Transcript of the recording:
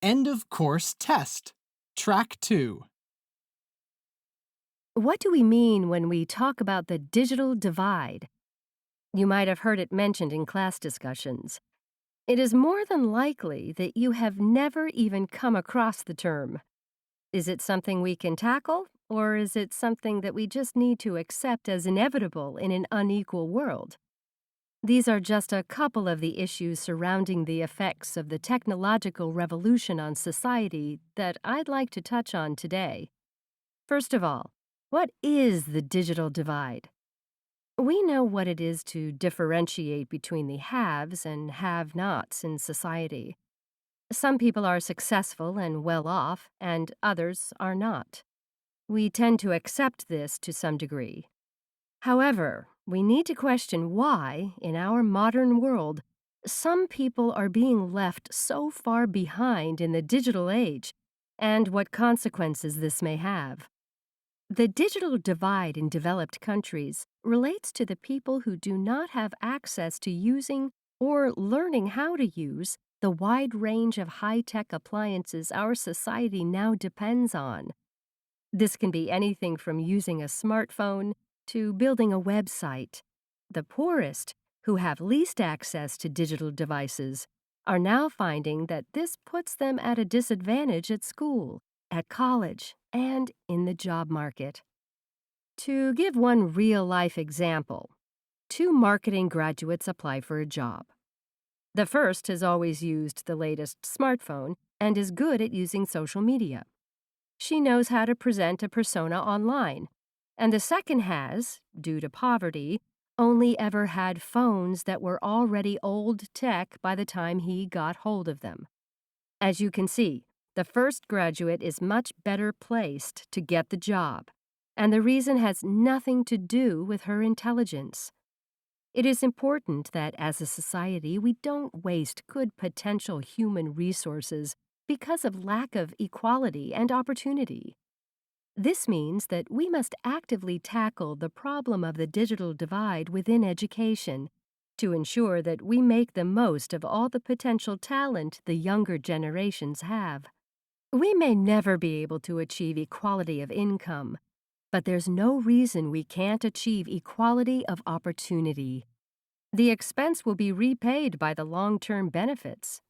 End of course test. Track 2. What do we mean when we talk about the digital divide? You might have heard it mentioned in class discussions. It is more than likely that you have never even come across the term. Is it something we can tackle, or is it something that we just need to accept as inevitable in an unequal world? These are just a couple of the issues surrounding the effects of the technological revolution on society that I'd like to touch on today. First of all, what is the digital divide? We know what it is to differentiate between the haves and have-nots in society. Some people are successful and well off, and others are not. We tend to accept this to some degree. However, we need to question why, in our modern world, some people are being left so far behind in the digital age, and what consequences this may have. The digital divide in developed countries relates to the people who do not have access to using or learning how to use the wide range of high-tech appliances our society now depends on. This can be anything from using a smartphone to building a website. The poorest, who have least access to digital devices, are now finding that this puts them at a disadvantage at school, at college, and in the job market. To give one real-life example, two marketing graduates apply for a job. The first has always used the latest smartphone and is good at using social media. She knows how to present a persona online, and the second has, due to poverty, only ever had phones that were already old tech by the time he got hold of them. As you can see, the first graduate is much better placed to get the job, and the reason has nothing to do with her intelligence. It is important that as a society we don't waste good potential human resources because of lack of equality and opportunity. This means that we must actively tackle the problem of the digital divide within education to ensure that we make the most of all the potential talent the younger generations have. We may never be able to achieve equality of income, but there's no reason we can't achieve equality of opportunity. The expense will be repaid by the long-term benefits,